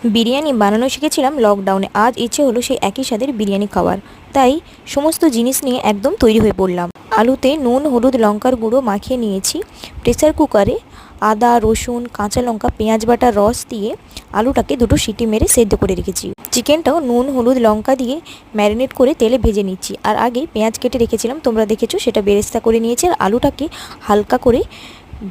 বিরিয়ানি বানানো শিখেছিলাম লকডাউনে। আজ ইচ্ছে হলো সেই একই স্বাদের বিরিয়ানি খাওয়ার, তাই সমস্ত জিনিস নিয়ে একদম তৈরি হয়ে পড়লাম। আলুতে নুন, হলুদ, লঙ্কার গুঁড়ো মাখিয়ে নিয়েছি। প্রেসার কুকারে আদা, রসুন, কাঁচা লঙ্কা, পেঁয়াজ বাটার রস দিয়ে আলুটাকে দুটো সিটি মেরে সেদ্ধ করে রেখেছি। চিকেনটাও নুন, হলুদ, লঙ্কা দিয়ে ম্যারিনেট করে তেলে ভেজে নিচ্ছি। আর আগে পেঁয়াজ কেটে রেখেছিলাম, তোমরা দেখেছো, সেটা বেরেস্তা করে নিয়েছি। আর আলুটাকে হালকা করে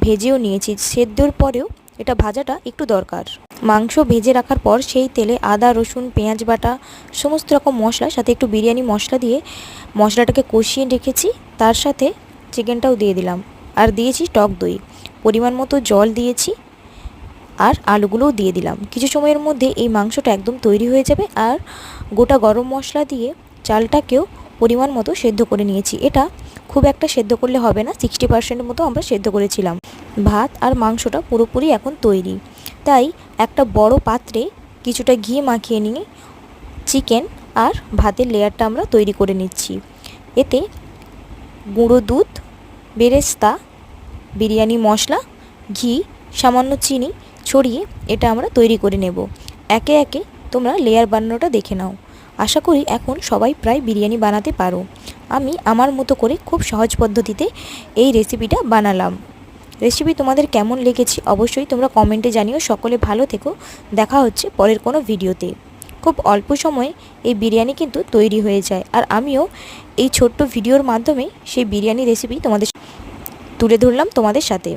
ভেজেও নিয়েছি। সেদ্ধর পরেও এটা ভাজাটা একটু দরকার। মাংস ভেজে রাখার পর সেই তেলে আদা, রসুন, পেঁয়াজ বাটা, সমস্ত রকম মশলা, সাথে একটু বিরিয়ানি মশলা দিয়ে মশলাটাকে কষিয়ে রেখেছি। তার সাথে চিকেনটাও দিয়ে দিলাম, আর দিয়েছি টক দই, পরিমাণ মতো জল দিয়েছি, আর আলুগুলোও দিয়ে দিলাম। কিছু সময়ের মধ্যে এই মাংসটা একদম তৈরি হয়ে যাবে। আর গোটা গরম মশলা দিয়ে চালটাকেও পরিমাণ মতো সেদ্ধ করে নিয়েছি। এটা খুব একটা সেদ্ধ করলে হবে না, 60% মতো আমরা সেদ্ধ করেছিলাম। ভাত আর মাংসটা পুরোপুরি এখন তৈরি, তাই একটা বড় পাত্রে কিছুটা ঘি মাখিয়ে নিয়ে চিকেন আর ভাতের লেয়ারটা আমরা তৈরি করে নিচ্ছি। এতে গুঁড়ো দুধ, বেরেস্তা, বিরিয়ানি মশলা, ঘি, সামান্য চিনি ছড়িয়ে এটা আমরা তৈরি করে নেব। একে একে তোমরা লেয়ার বানানোটা দেখে নাও। আশা করি এখন সবাই প্রায় বিরিয়ানি বানাতে পারো। আমি আমার মতো করে খুব সহজ পদ্ধতিতে এই রেসিপিটা বানালাম। রেসিপি তোমাদের কেমন লেগেছে অবশ্যই তোমরা কমেন্টে জানিও। সকলে ভালো থেকো, দেখা হচ্ছে পরের কোনো ভিডিওতে। খুব অল্প সময়ে এই বিরিয়ানি কিন্তু তৈরি হয়ে যায়, আর আমিও এই ছোট্ট ভিডিওর মাধ্যমে সেই বিরিয়ানি রেসিপি তোমাদের তুলে ধরলাম তোমাদের সাথে।